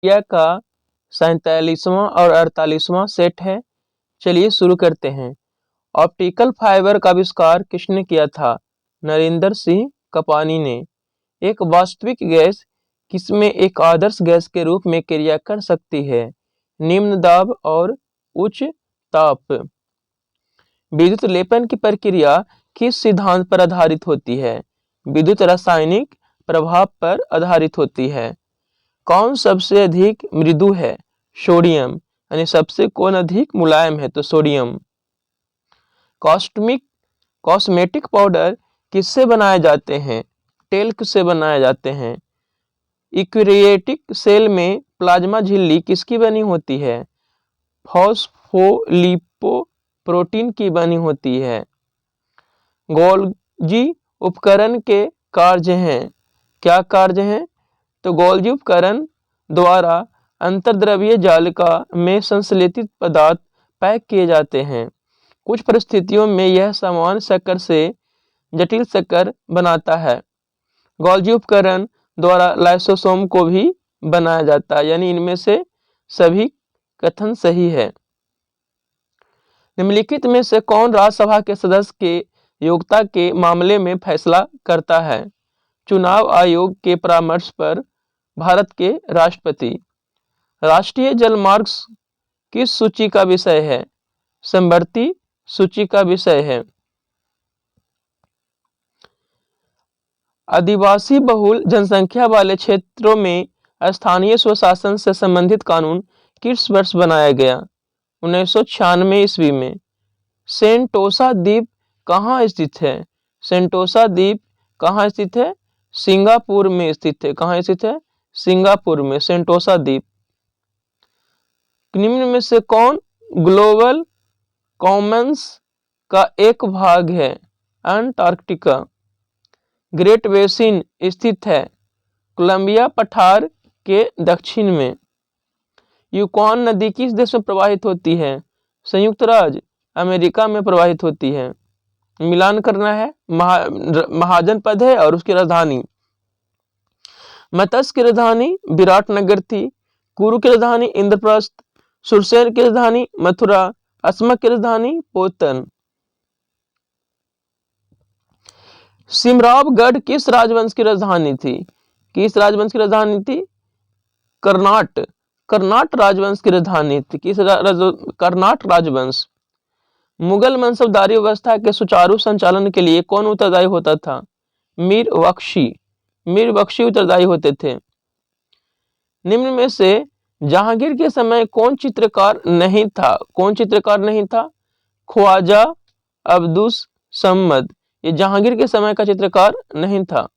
क्रिया का 47वां और 48वां सेट है। चलिए शुरू करते हैं। ऑप्टिकल फाइबर का आविष्कार किसने किया था? नरेंद्र सिंह कपानी ने। एक वास्तविक गैस किसमें एक आदर्श गैस के रूप में क्रिया कर सकती है? निम्न दाब और उच्च ताप। विद्युत लेपन की प्रक्रिया किस सिद्धांत पर आधारित होती है? विद्युत रासायनिक प्रभाव पर आधारित होती है। कौन सबसे अधिक मृदु है? सोडियम। यानी सबसे कौन अधिक मुलायम है? तो सोडियम। कॉस्मेटिक पाउडर किससे बनाए जाते हैं? टेल्क से बनाए जाते हैं। यूकैरियोटिक सेल में प्लाज्मा झिल्ली किसकी बनी होती है? फॉस्फोलिपोप्रोटीन की बनी होती है। गोल्जी उपकरण के कार्य हैं। क्या कार्य हैं? तो गोल्जी उपकरण द्वारा अंतर्द्रव्यीय जालिका में संश्लेषित पदार्थ पैक किए जाते हैं। कुछ परिस्थितियों में यह सामान्य शक्कर से जटिल शक्कर बनाता है। गोल्जी उपकरण द्वारा लाइसोसोम को भी बनाया जाता है। यानी इनमें से सभी कथन सही है। निम्नलिखित में से कौन राज्यसभा के सदस्य के योग्यता के मामले में फैसला करता है? चुनाव आयोग के परामर्श पर भारत के राष्ट्रपति। राष्ट्रीय जलमार्ग किस सूची का विषय है? समवर्ती सूची का विषय है। आदिवासी बहुल जनसंख्या वाले क्षेत्रों में स्थानीय स्वशासन से संबंधित कानून किस वर्ष बनाया गया? 1996 ईस्वी में। सेंटोसा द्वीप कहाँ स्थित है? सेंटोसा द्वीप कहाँ स्थित है? सिंगापुर में स्थित है। कहाँ स्थित है? सिंगापुर में सेंटोसा द्वीप। निम्न में से कौन ग्लोबल कॉमन्स का एक भाग है? अंटार्कटिका। ग्रेट बेसिन स्थित है कोलंबिया पठार के दक्षिण में। यूकॉन नदी किस देश में प्रवाहित होती है? संयुक्त राज्य अमेरिका में प्रवाहित होती है। मिलान करना है। महाजनपद है और उसकी राजधानी। मत्स्य की राजधानी विराटनगर थी। कुरु की राजधानी इंद्रप्रस्थ। सुरसेन की राजधानी मथुरा। अस्मक की राजधानी पोतन। सिमरावगढ़ किस राजवंश की राजधानी थी? किस राजवंश की राजधानी थी? कर्नाट राजवंश की राजधानी थी। कर्नाट राजवंश। मुगल मनसबदारी व्यवस्था के सुचारू संचालन के लिए कौन उत्तरदायी होता था? मीर बख्शी उत्तरदायी होते थे। निम्न में से जहांगीर के समय कौन चित्रकार नहीं था? कौन चित्रकार नहीं था? ख्वाजा अब्दुस सम्मद। ये जहांगीर के समय का चित्रकार नहीं था।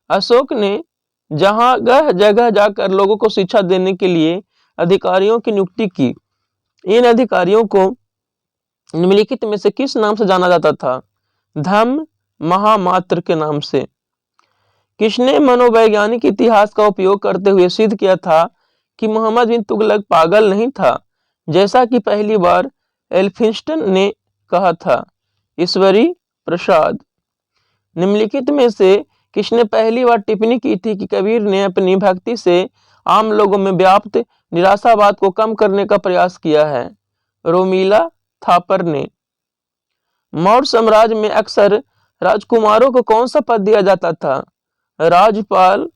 अशोक ने जगह जगह जाकर लोगों को शिक्षा देने के लिए अधिकारियों की नियुक्ति की। इन अधिकारियों को निम्नलिखित में से किस नाम से जाना जाता था? धम्म महामात्र के नाम से। किसने मनोवैज्ञानिक इतिहास का उपयोग करते हुए सिद्ध किया था कि मोहम्मद बिन तुगलक पागल नहीं था, जैसा कि पहली बार एल्फिंस्टन ने कहा था? ईश्वरी प्रसाद। निम्नलिखित में से किसने पहली बार टिप्पणी की थी कि कबीर ने अपनी भक्ति से आम लोगों में व्याप्त निराशावाद को कम करने का प्रयास किया है? रोमिला थापर ने। मौर्य साम्राज्य में अक्सर राजकुमारों को कौन सा पद दिया जाता था? राजपाल।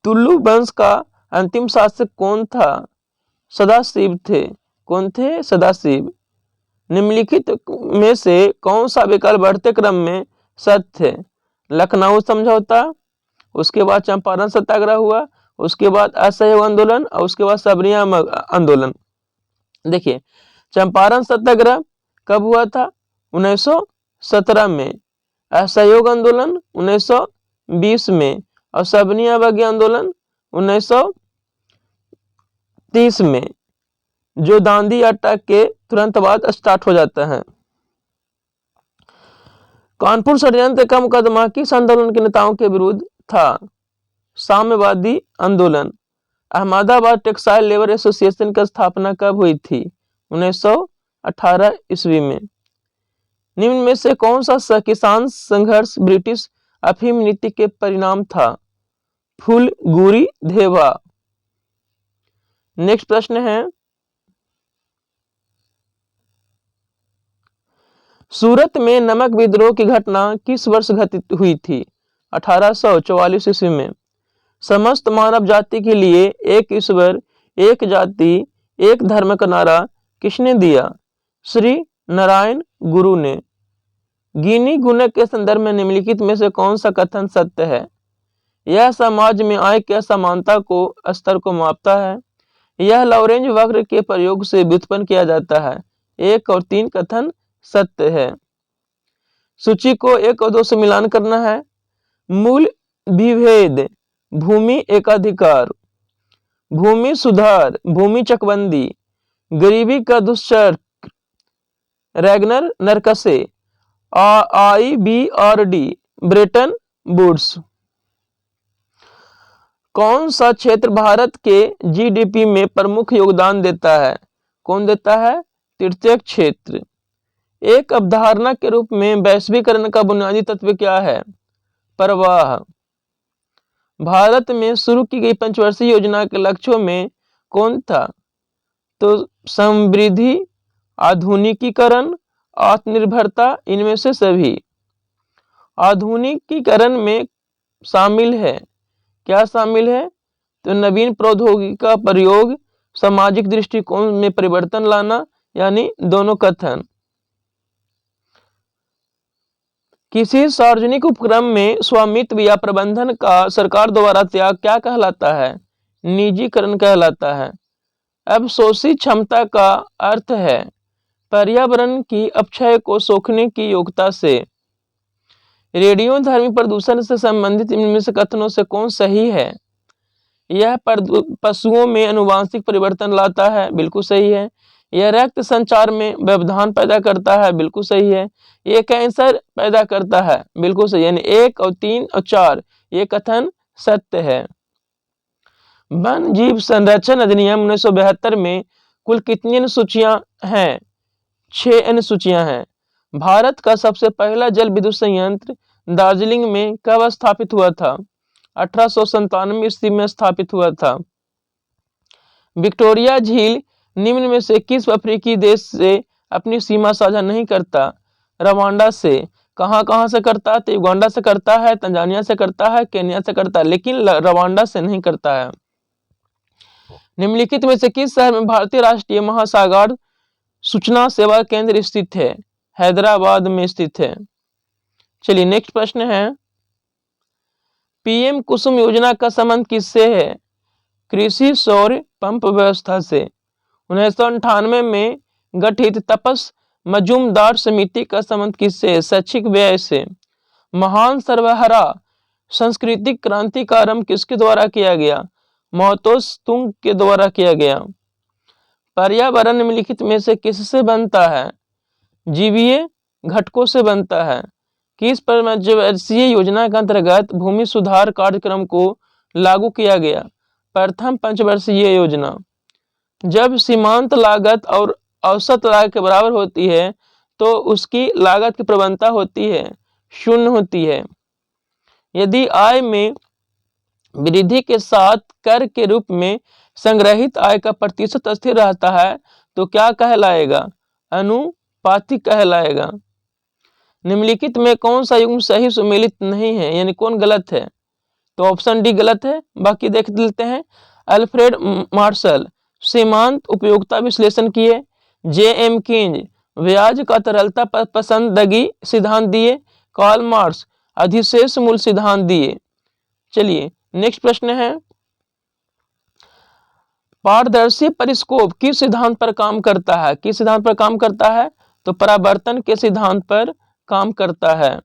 तुलु वंश का अंतिम शासक कौन था? सदाशिव थे। कौन थे? सदाशिव। निम्नलिखित में से कौन सा विकल्प बढ़ते क्रम में सत्य है? लखनऊ समझौता, उसके बाद चंपारण सत्याग्रह हुआ, उसके बाद असहयोग आंदोलन और उसके बाद सबरिया आंदोलन। देखिए, चंपारण सत्याग्रह कब हुआ था? 1917 में। असहयोग आंदोलन 1920 में और सबनी अवज्ञा आंदोलन 1930 में, जो दांडी अटैक के तुरंत बाद स्टार्ट हो जाता है। कानपुर षड्यंत्र का मुकदमा किस आंदोलन के नेताओं के विरुद्ध था? साम्यवादी आंदोलन। अहमदाबाद टेक्सटाइल लेबर एसोसिएशन की स्थापना कब हुई थी? 1918 ईस्वी में। निम्न में से कौन सा किसान संघर्ष ब्रिटिश अफीम नीति के परिणाम था? फुलगुरी धेवा। नेक्स्ट प्रश्न है, सूरत में नमक विद्रोह की घटना किस वर्ष घटित हुई थी? 1844 ईस्वी में। समस्त मानव जाति के लिए एक ईश्वर, एक जाति, एक धर्म का नारा किसने दिया? श्री नारायण गुरु ने। गिनी गुणक के संदर्भ में निम्नलिखित में से कौन सा कथन सत्य है? यह समाज में आय की असमानता को स्तर को मापता है। यह लॉरेंज वक्र के प्रयोग से व्युत्पन्न किया जाता है। 1 और 3 कथन सत्य है। सूची को 1 और 2 से मिलान करना है। मूल विभेद, भूमि एकाधिकार, भूमि सुधार, भूमि चकबंदी, गरीबी का दुष्चक्र, रैगनर नरकसे, IBRD, ब्रेटन वुड्स। कौन सा क्षेत्र भारत के GDP में प्रमुख योगदान देता है? कौन देता है? तृतीय क्षेत्र। एक अवधारणा के रूप में वैश्वीकरण का बुनियादी तत्व क्या है? प्रवाह। भारत में शुरू की गई पंचवर्षीय योजना के लक्ष्यों में कौन था? तो समृद्धि, आधुनिकीकरण, आत्मनिर्भरता, इनमें से सभी। आधुनिकीकरण में शामिल है, क्या शामिल है? तो नवीन प्रौद्योगिकी का प्रयोग, सामाजिक दृष्टिकोण में परिवर्तन लाना, यानी दोनों कथन। किसी सार्वजनिक उपक्रम में स्वामित्व या प्रबंधन का सरकार द्वारा त्याग क्या कहलाता है? निजीकरण कहलाता है। अवशोषी क्षमता का अर्थ है पर्यावरण की अपक्षय को सोखने की योग्यता से। रेडियोधर्मी प्रदूषण से संबंधित इनमें से कथनों से कौन सही है? यह पशुओं में आनुवंशिक परिवर्तन लाता है, बिल्कुल सही है। यह रक्त संचार में व्यवधान पैदा करता है, बिल्कुल सही है। यह कैंसर पैदा करता है, बिल्कुल सही। यानी 1 और 3 और 4 ये कथन सत्य है। वन जीव संरक्षण अधिनियम 1972 में कुल कितनी अनुसूचियां हैं? 6 अनुसूचियां हैं। भारत का सबसे पहला जल विद्युत संयंत्र दार्जिलिंग में कब स्थापित हुआ था? 1897 ईस्वी में स्थापित हुआ था। विक्टोरिया झील निम्न में से किस अफ्रीकी देश से अपनी सीमा साझा नहीं करता? रवांडा से। कहां से करता है? तो युगांडा से करता है, तंजानिया से करता है, केन्या से करता है, लेकिन रवांडा से नहीं करता है। निम्नलिखित में से किस शहर में भारतीय राष्ट्रीय महासागर सूचना सेवा केंद्र स्थित है? हैदराबाद में स्थित है। चलिए नेक्स्ट प्रश्न है, PM कुसुम योजना का संबंध किससे है? कृषि सौर पंप व्यवस्था से। 1998 में गठित तपस मजूमदार समिति का संबंध किससे? शैक्षिक व्यय से। महान सर्वहारा सांस्कृतिक क्रांति का आरंभ किसके द्वारा किया गया? माओत्से के द्वारा किया गया। पर्यावरण निम्नलिखित में से किससे बनता है? जीवीय घटकों से बनता है। किस पंचवर्षीय योजना के अंतर्गत भूमि सुधार कार्यक्रम को लागू किया गया? प्रथम पंचवर्षीय योजना। जब सीमांत लागत और औसत लागत के बराबर होती है तो उसकी लागत की प्रवणता होती है, 0 होती है। यदि आय में वृद्धि के साथ कर के रूप में संग्रहित आय का प्रतिशत स्थिर रहता है तो क्या कहलाएगा? अनुपातिक कहलाएगा। निम्नलिखित में कौन सा युग्म सही सुमेलित नहीं है, यानी कौन गलत है? तो ऑप्शन डी गलत है। बाकी देख लेते हैं। अल्फ्रेड मार्शल सीमांत उपयोगिता विश्लेषण किए। JM कीन्ज ब्याज का तरलता पर पसंदगी सिद्धांत दिए। कार्ल मार्क्स अधिशेष मूल्य सिद्धांत दिए। चलिए नेक्स्ट प्रश्न है, पारदर्शी परिस्कोप किस सिद्धांत पर काम करता है? किस सिद्धांत पर काम करता है? तो परावर्तन के सिद्धांत पर काम करता है।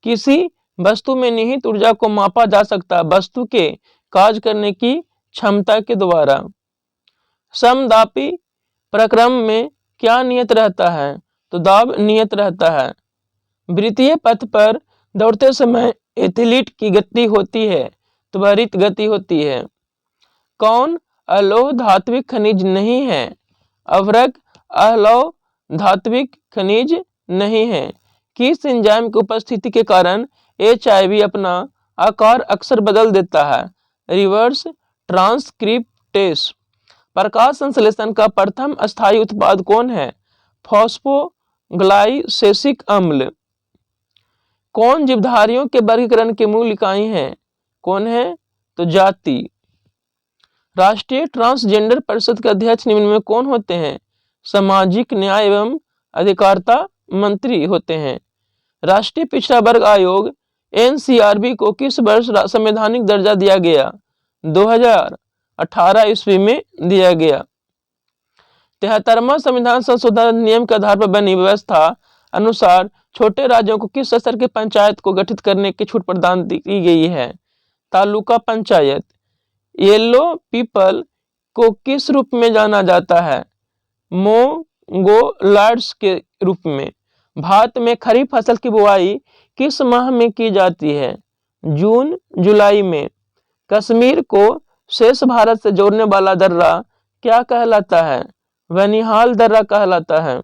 किसी वस्तु में निहित ऊर्जा को मापा जा सकता है वस्तु के कार्य करने की क्षमता के द्वारा। समदापी प्रक्रम में क्या नियत रहता है? तो दाब नियत रहता है। वृत्तीय पथ पर दौड़ते समय एथलीट की गति होती है, त्वरित गति होती है। कौन अलोह धात्विक खनिज नहीं है? अभ्रक अलोह धात्विक खनिज नहीं है। किस एंजाइम की उपस्थिति के कारण HIV अपना आकार अक्सर बदल देता है। Reverse transcriptase. प्रकाश संश्लेषण का प्रथम अस्थायी उत्पाद कौन है? फॉस्फोग्लाइसेसिक अम्ल। कौन जीवधारियों के वर्गीकरण की मूल इकाई है? कौन है? तो जाति। राष्ट्रीय ट्रांसजेंडर परिषद के अध्यक्ष निम्न में कौन होते हैं? सामाजिक न्याय एवं अधिकारिता मंत्री होते हैं। राष्ट्रीय पिछड़ा वर्ग आयोग एनसीआरबी को किस वर्ष संवैधानिक दर्जा दिया गया? 2018 ईस्वी में दिया गया। 73वां संविधान संशोधन अधिनियम के आधार पर बनी व्यवस्था अनुसार छोटे राज्यों को किस स्तर की पंचायत को गठित करने की छूट प्रदान की गई है? तालुका पंचायत। येलो पीपल को किस रूप में जाना जाता है? मोंगोलाइड्स के रूप में। भारत में खरीफ फसल की बुआई किस माह में की जाती है? जून जुलाई में। कश्मीर को शेष भारत से जोड़ने वाला दर्रा क्या कहलाता है? बनिहाल दर्रा कहलाता है।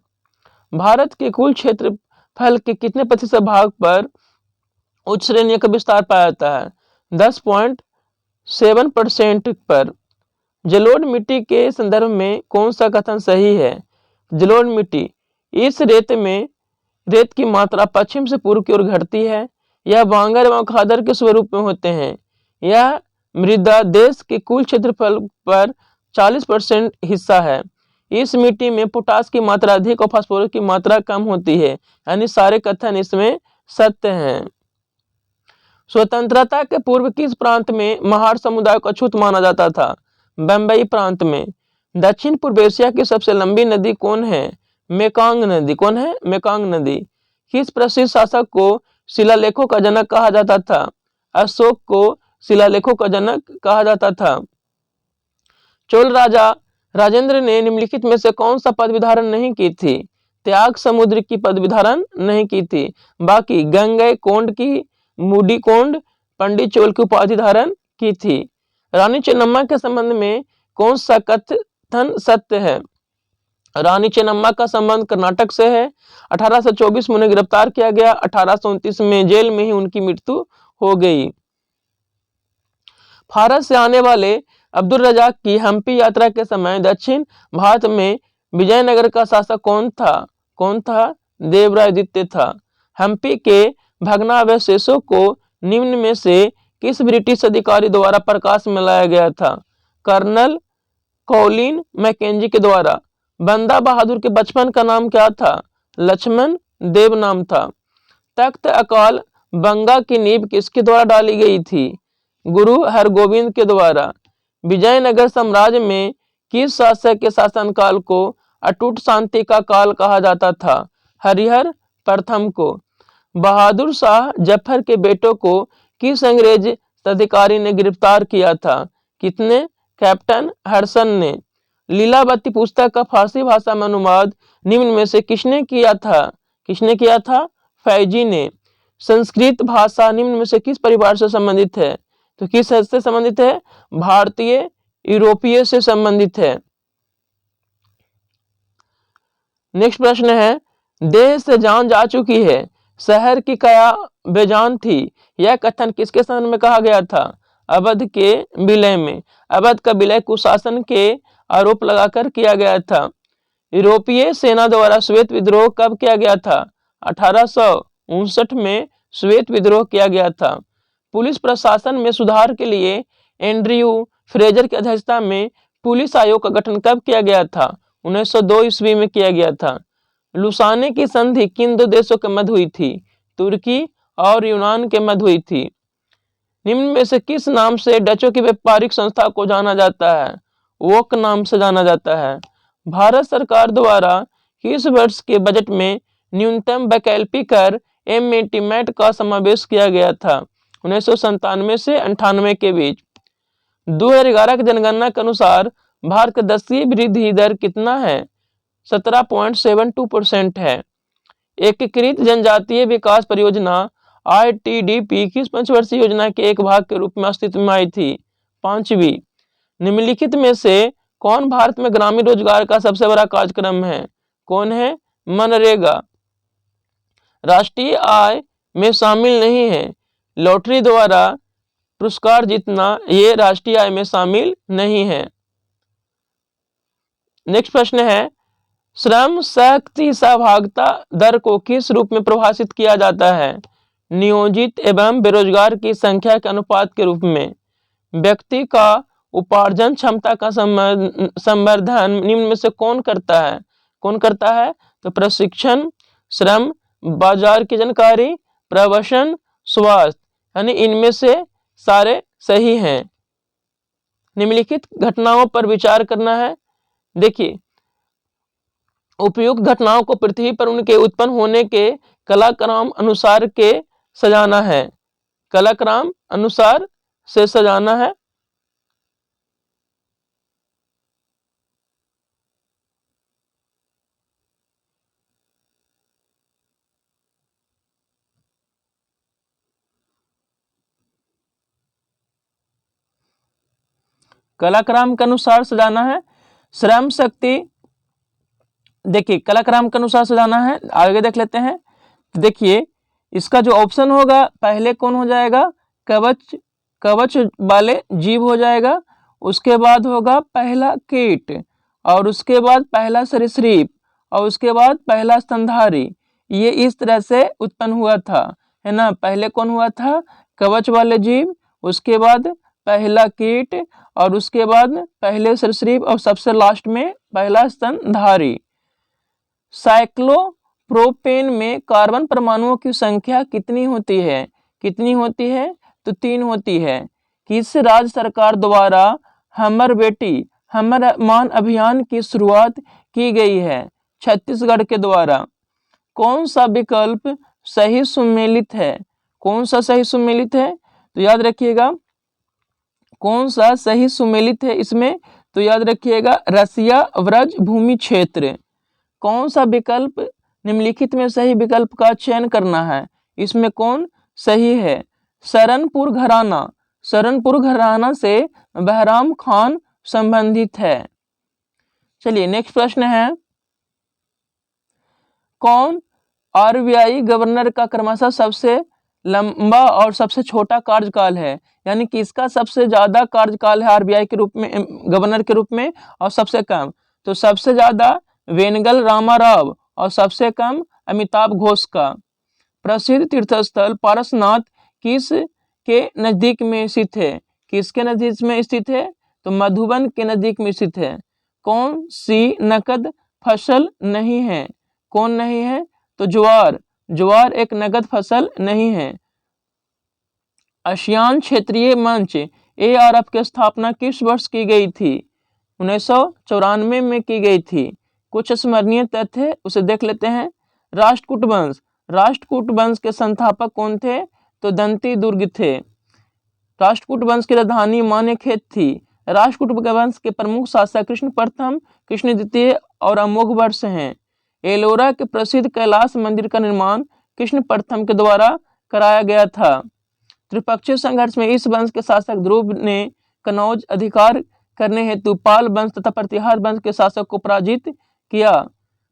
भारत के कुल क्षेत्रफल के कितने प्रतिशत भाग पर उच्च श्रेणी का विस्तार पाया जाता है? 10.7% पर। जलोढ़ मिट्टी के संदर्भ में कौन सा कथन सही है? जलोढ़ मिट्टी। इस रेत की मात्रा पश्चिम से पूर्व की ओर घटती है। यह बांगर एवं खादर के स्वरूप में होते हैं। यह मृदा देश के कुल क्षेत्रफल पर 40% हिस्सा है। इस मिट्टी में पोटास की मात्रा अधिक और फास्फोरस की मात्रा कम होती है। यानी सारे कथन इसमें सत्य हैं। स्वतंत्रता के पूर्व किस प्रांत में महार समुदाय को अछूत माना जाता था? बम्बई प्रांत में। दक्षिण पूर्व एशिया की सबसे लंबी नदी कौन है? मेकांग नदी। कौन है? मेकांग नदी। किस प्रसिद्ध शासक को शिलालेखों का जनक कहा जाता था? अशोक को शिलालेखों का जनक कहा जाता था। चोल राजा राजेंद्र ने निम्नलिखित में से कौन सा पदवी धारण नहीं की थी? त्याग समुद्र की पदवी धारण नहीं की थी। बाकी गंगई कोंड की, मूडी कोंड, पंडित चोल की उपाधि धारण की थी। रानी चेन्नम्मा के संबंध में कौन सा कथन सत्य है? रानी चेन्नम्मा का संबंध कर्नाटक से है। 1824 में उन्हें गिरफ्तार किया गया। 1829 में जेल में ही उनकी मृत्यु हो गई। भारत से आने वाले अब्दुल रजाक की हम्पी यात्रा के समय दक्षिण भारत में विजयनगर का शासक कौन था? कौन था? देवराय द्वितीय था। हम्पी के भग्नावशेषों को निम्न में से किस ब्रिटिश अधिकारी द्वारा प्रकाश में लाया गया था? कर्नल कॉलिन मैकेंजी के द्वारा। बंदा बहादुर के बचपन का नाम क्या था? लक्ष्मण देव नाम था। तख्त अकाल बंगा की नींव किसके द्वारा डाली गई थी? गुरु हरगोविंद के द्वारा। विजयनगर साम्राज्य में किस शासक के शासनकाल को अटूट शांति का काल कहा जाता था? हरिहर प्रथम को। बहादुर शाह जफर के बेटों को किस अंग्रेज अधिकारी ने गिरफ्तार किया था? कितने? कैप्टन हडसन ने। लीलावती पुस्तक का फारसी भाषा में अनुवाद निम्न में से किसने किया था? किसने किया था? फैजी ने। संस्कृत भाषा निम्न में से किस परिवार से संबंधित है? तो किस से संबंधित है? भारतीय यूरोपीय से संबंधित है। नेक्स्ट प्रश्न है, देह से जान जा चुकी है, शहर की काया बेजान थी, यह कथन किसके संबंध में कहा गया था? अवध के विलय में। अवध का विलय कुशासन के आरोप लगाकर किया गया था। यूरोपीय सेना द्वारा श्वेत विद्रोह कब किया गया था? 1859 में श्वेत विद्रोह किया गया था। पुलिस प्रशासन में सुधार के लिए एंड्रयू फ्रेजर की अध्यक्षता में पुलिस आयोग का गठन कब किया गया था? 1902 ईस्वी में किया गया था। लुसाने की संधि किन दो देशों के मध्य हुई थी? तुर्की और यूनान के मध्य हुई थी। निम्न में से किस नाम से डचों की व्यापारिक संस्था को जाना जाता है? वोक नाम से जाना जाता है। भारत सरकार द्वारा किस वर्ष के बजट में न्यूनतम वैकल्पिक कर एमएटीमेट का समावेश किया गया था? 1997 से 98 के बीच। 2011 की जनगणना के अनुसार भारत का 10वीं वृद्धि दर कितना है? 17.72% है। एकीकृत जनजातीय विकास परियोजना ITDP किस पंचवर्षीय योजना के एक भाग के रूप में अस्तित्व में आई थी? 5वीं। निम्नलिखित में से कौन भारत में ग्रामीण रोजगार का सबसे बड़ा कार्यक्रम है? कौन है? मनरेगा। राष्ट्रीय आय में शामिल नहीं है। लॉटरी द्वारा पुरस्कार जीतना ये राष्ट्रीय आय में शामिल नहीं है। नेक्स्ट प्रश्न है, श्रम शक्ति सहभागिता दर को किस रूप में परिभाषित किया जाता है? नियोजित एवं बेरोजगार की संख्या के अनुपात के रूप में। व्यक्ति का उपार्जन क्षमता का संवर्धन निम्न में से कौन करता है? कौन करता है? तो प्रशिक्षण, श्रम, बाजार की जानकारी, प्रवसन, स्वास्थ्य, यानी इनमें से सारे सही हैं। निम्नलिखित घटनाओं पर विचार करना है। देखिए, उपयुक्त घटनाओं को पृथ्वी पर उनके उत्पन्न होने के कलाक्रम अनुसार के सजाना है। कलाक्रम अनुसार से सजाना है। कलाक्रम के अनुसार सजाना है। श्रम शक्ति, देखिए कलाक्रम के अनुसार सजाना है। आगे देख लेते हैं। देखिए, इसका जो ऑप्शन होगा पहले कौन हो जाएगा? कवच वाले जीव हो जाएगा। उसके बाद होगा पहला कीट, और उसके बाद पहला सरीसृप, और उसके बाद पहला स्तनधारी। ये इस तरह से उत्पन्न हुआ था, है ना। पहले कौन हुआ था? कवच वाले जीव, उसके बाद पहला कीट, और उसके बाद पहले सरीसृप, और सबसे लास्ट में पहला स्तनधारी। साइक्लोप्रोपेन में कार्बन परमाणुओं की संख्या कितनी होती है? कितनी होती है? तो 3 होती है। किस राज्य सरकार द्वारा हमर बेटी हमर मान अभियान की शुरुआत की गई है? छत्तीसगढ़ के द्वारा। कौन सा विकल्प सही सुमेलित है? कौन सा सही सुमेलित है? तो याद रखिएगा, कौन सा सही सुमेलित है इसमें? तो याद रखिएगा, रसिया व्रज भूमि क्षेत्र। कौन सा विकल्प निम्नलिखित में सही विकल्प का चयन करना है? इसमें कौन सही है? सरनपुर घराना। सरनपुर घराना से बहराम खान संबंधित है। चलिए नेक्स्ट प्रश्न है, कौन आरबीआई गवर्नर का क्रमशः सबसे लंबा और सबसे छोटा कार्यकाल है? यानी कि इसका सबसे ज्यादा कार्यकाल है आरबीआई के रूप में, गवर्नर के रूप में, और सबसे कम। तो सबसे ज्यादा वेंगल रामाराव और सबसे कम अमिताभ घोष का। प्रसिद्ध तीर्थस्थल पारसनाथ किस के नजदीक में स्थित है? किसके नजदीक में स्थित है? तो मधुबन के नजदीक में स्थित है। कौन सी नकद फसल नहीं है? कौन नहीं है? तो ज्वार। ज्वार एक नकद फसल नहीं है। आसियान क्षेत्रीय मंच ARF की स्थापना किस वर्ष की गई थी? 1994 में की गई थी। कुछ स्मरणीय तथ्य उसे देख लेते हैं। राष्ट्रकूट वंश। राष्ट्रकूट वंश के संस्थापक कौन थे? तो दंती दुर्ग थे। राष्ट्रकूट वंश की राजधानी मानेखेत थी। राष्ट्रकूट वंश के प्रमुख शासक कृष्ण प्रथम, कृष्ण द्वितीय और अमोघ वर्ष हैं। एलोरा के प्रसिद्ध कैलाश मंदिर का निर्माण कृष्ण प्रथम के द्वारा कराया गया था। त्रिपक्षीय संघर्ष में इस वंश के शासक ध्रुव ने कनौज अधिकार करने हेतु पाल वंश तथा प्रतिहार वंश के शासक को पराजित किया।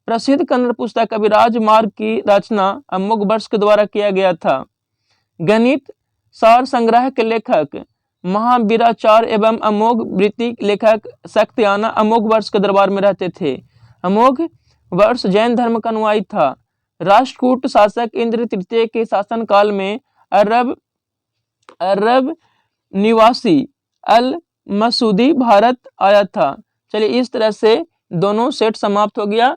प्रसिद्ध कन्नड़ पुस्तक कविराज मार्ग की रचना अमोघ वर्ष के द्वारा किया गया था। गणित सार संग्रह के लेखक महावीराचार्य एवं अमोघ वृत्ति लेखक शक्तियाना अमोघ वर्ष के दरबार में रहते थे। अमोघ वर्ष जैन धर्म का अनुयायी था। राष्ट्रकूट शासक इंद्र तृतीय के शासन काल में अरब निवासी अल मसूदी भारत आया था। चलिए इस तरह से दोनों सेट समाप्त हो गया।